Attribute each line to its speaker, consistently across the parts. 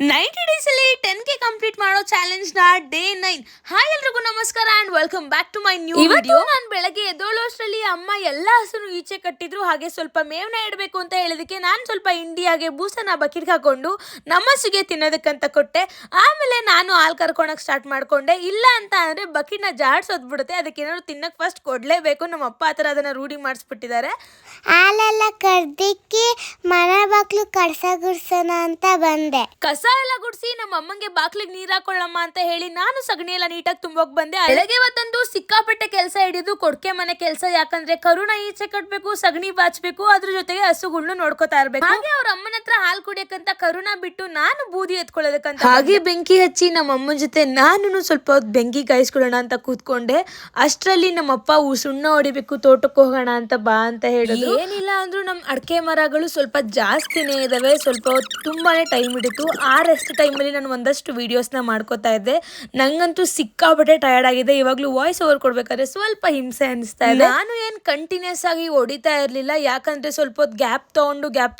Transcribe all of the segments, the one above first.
Speaker 1: 90 days ಅಲ್ಲಿ 10K complete ಮಾಡೋ challenge ನ ಡೇ 9. ಹಾಯ್ ಎಲ್ರಿಗೂ ನಮಸ್ಕಾರ and welcome back to my new video. ನಾನು ಬೆಳಗ್ಗೆ ಎದ್ದೋಳೋಷ್ಟರಲ್ಲಿ ಅಮ್ಮ ಎಲ್ಲ ಹಸುನು ಈಚೆ ಕಟ್ಟಿದ್ರು. ಹಾಗೆ ಸ್ವಲ್ಪ ಮೇವನ ಇಡಬೇಕು ಅಂತ ಹೇಳಿದಕ್ಕೆ ನಾನು ಸ್ವಲ್ಪ ಇಂಡಿಯಾಗೆ ಬೂಸನ ಬಕೆಟ್ಗೆ ಹಾಕೊಂಡು ನಮ್ಮಸಿಗೆ ತಿನ್ನೋದಕ್ಕಂತ ಕೊಟ್ಟೆ. ಆಮೇಲೆ ನಾನು ಹಾಲು ಕರ್ಕೊಳಕ್ ಸ್ಟಾರ್ಟ್ ಮಾಡ್ಕೊಂಡೆ. ಇಲ್ಲ ಅಂತ ಅಂದ್ರೆ ಬಕೆಟ್ನ ಜಾಡ್ಸೋದ್ಬಿಡುತ್ತೆ, ಅದಕ್ಕೆ ಏನಾದ್ರು ತಿನ್ನಕ್ ಫಸ್ಟ್ ಕೊಡ್ಲೇಬೇಕು. ನಮ್ಮ ಅಪ್ಪ ಆ ಥರ ಅದನ್ನ ರೂಢಿ ಮಾಡಿಸ್ಬಿಟ್ಟಿದ್ದಾರೆ.
Speaker 2: ಹಾಲೆಲ್ಲ ಕರ್ದಿಕ್ಕಿ ಮನೆ ಬಾಕ್ಲು ಕಡ್ಸ ಗುಡ್ಸೋಣ ಅಂತ ಬಂದೆ.
Speaker 1: ಕಸ ಎಲ್ಲ ಗುಡ್ಸಿ ನಮ್ಮ ಅಮ್ಮಂಗೆ ಬಾಕ್ಲಿಗೆ ನೀರ್ ಹಾಕೊಳ್ಳಮ್ಮ ಅಂತ ಹೇಳಿ ನಾನು ಸಗಣಿ ಎಲ್ಲ ನೀಟಾಗಿ ತುಂಬೋಕ್ ಬಂದೆ. ಬೆಳಗ್ಗೆ ಇವತ್ತಂದು ಸಿಕ್ಕಾಪಟ್ಟೆ ಕೆಲಸ ಹಿಡಿದು ಕೊಡ್ಕೆ ಮನೆ ಕೆಲಸ. ಯಾಕಂದ್ರೆ ಕರುಣ ಈಚೆ ಕಟ್ಬೇಕು, ಸಗಣಿ ಬಾಚ್ಬೇಕು, ಅದ್ರ ಜೊತೆಗೆ ಹಸುಗಳ್ನು ನೋಡ್ಕೋತಾ ಇರ್ಬೇಕು. ಹಾಗೆ ಅವ್ರ ಅಮ್ಮನ ಹತ್ರ ಹಾಲು ಕುಡಿಯಕ್ಕಂತ ಕರುಣ ಬಿಟ್ಟು ನಾನು ಬೂದಿ ಎತ್ಕೊಳ್ಳೋದಕ್ಕಂತ ಹಾಗೆ ಬೆಂಕಿ ಹಚ್ಚಿ ನಮ್ಮ ಅಮ್ಮನ ಜೊತೆ ನಾನು ಸ್ವಲ್ಪ ಹೊತ್ತು ಬೆಂಕಿ ಕಾಯಿಸ್ಕೊಳ್ಳೋಣ ಅಂತ ಕೂತ್ಕೊಂಡೆ. ಅಷ್ಟರಲ್ಲಿ ನಮ್ಮಪ್ಪ ಸುಣ್ಣ ಹೊಡಿಬೇಕು, ತೋಟಕ್ಕೆ ಹೋಗೋಣ ಅಂತ ಬಾ ಅಂತ ಹೇಳಿದ್ರು. ಏನಿಲ್ಲ ಅಂದ್ರೂ ನಮ್ಮ ಅಡಕೆ ಮರಗಳು ಸ್ವಲ್ಪ ಜಾಸ್ತಿನೇ ಇದಾವೆ. ಸ್ವಲ್ಪ ಹೊತ್ತು ತುಂಬಾನೇ ಟೈಮ್ ಹಿಡಿತು. ಆ ರೆಸ್ಟ್ ಟೈಮಲ್ಲಿ ನಾನು ಒಂದಷ್ಟು ವಿಡಿಯೋಸ್ನ ಮಾಡ್ಕೋತಾ ಇದ್ದೆ. ನಂಗಂತೂ ಸಿಕ್ಕಾಪಟ್ಟೆ ಟಯರ್ಡ್ ಆಗಿದೆ. ಇವಾಗಲೂ ವಾಯ್ಸ್ ಓವರ್ ಕೊಡ್ಬೇಕಾದ್ರೆ ಸ್ವಲ್ಪ ಹಿಂಸೆ ಅನಿಸ್ತಾ ಇದೆ. ನಾನು ಏನು ಕಂಟಿನ್ಯೂಸ್ ಆಗಿ ಹೊಡಿತಾ ಇರಲಿಲ್ಲ, ಯಾಕಂದ್ರೆ ಸ್ವಲ್ಪ ಹೊತ್ತು ಗ್ಯಾಪ್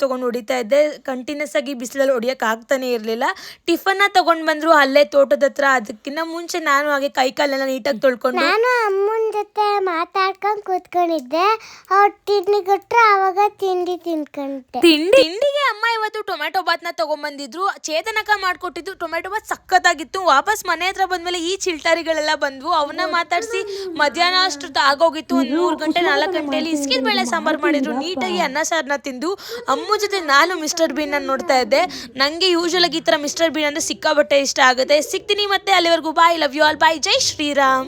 Speaker 1: ತಗೊಂಡು ಹೊಡಿತಾ ಇದ್ದೆ. ಕಂಟಿನ್ಯೂಸ್ ಆಗಿ ಬಿಸಿಲಲ್ಲಿ ಹೊಡಿಯಕ್ಕೆ ಆಗ್ತಾನೆ ಇರಲಿಲ್ಲ. ಟಿಫನ್ನ ತಗೊಂಡ್ ಬಂದ್ರು ಅಲ್ಲೇ ತೋಟದ ಹತ್ರ. ಅದಕ್ಕಿಂತ ಮುಂಚೆ ನಾನು ಹಾಗೆ ಕೈ ಕಾಲೆಲ್ಲ ನೀಟಾಗಿ ತೊಳ್ಕೊಂಡು
Speaker 2: ನಾನು ಅಮ್ಮನ ಜೊತೆ ಮಾತಾಡ್ಕೊಂಡು ಕೂತ್ಕೊಂಡಿದ್ದೆ. ಅವ್ರು ತಿಂಡಿ ಕೊಟ್ರು, ಅವಾಗ ತಿಂಡಿ ತಿನ್ಕೊಂಡೆ.
Speaker 1: ತಿಂಡಿಗೆ ಅಮ್ಮ ಇವತ್ತು ಟೊಮೆಟೊ ಬಾತ್ನ ತಗೊಂಡ್ಬಂದಿದ್ರು. ಚೇತನಕ ಮಾಡ್ಕೊಟ್ಟಿದ್ದು ಟೊಮೆಟೊ ಬಾತ್ ಸಖತ್ತಾಗಿತ್ತು. ವಾಪಸ್ ಮನೆ ಹತ್ರ ಬಂದ್ಮೇಲೆ ಈ ಚಿಲ್ಟಾರಿಗಳೆಲ್ಲ ಬಂದ್ವು. ಅವನ್ನ ಮಾತಾಡಿಸಿ ಮಧ್ಯಾಹ್ನ ಅಷ್ಟು ಆಗೋಗಿತ್ತು. ಒಂದು 3 ಗಂಟೆ 4 ಗಂಟೆಯಲ್ಲಿ ಇಸ್ಕಿದ ಬೇಳೆ ಸಾಂಬಾರು ಮಾಡಿದ್ರು. ನೀಟಾಗಿ ಅನ್ನ ಸಾರನ್ನ ತಿಂದು ಅಮ್ಮ ಜೊತೆ ನಾನು ಮಿಸ್ಟರ್ ಬೀನ್ ಅನ್ನು ನೋಡ್ತಾ ಇದ್ದೆ. ನಂಗೆ ಯೂಶುವಲ್ ಆಗಿ ಈ ತರ ಮಿಸ್ಟರ್ ಬೀನ್ ಅಂದ್ರೆ ಸಿಕ್ಕಾಬಟ್ಟೆ ಇಷ್ಟ ಆಗುತ್ತೆ. ಸಿಗ್ತೀನಿ ಮತ್ತೆ, ಅಲ್ಲಿವರೆಗೂ bye, love you all, bye, ಜೈ ಶ್ರೀರಾಮ್.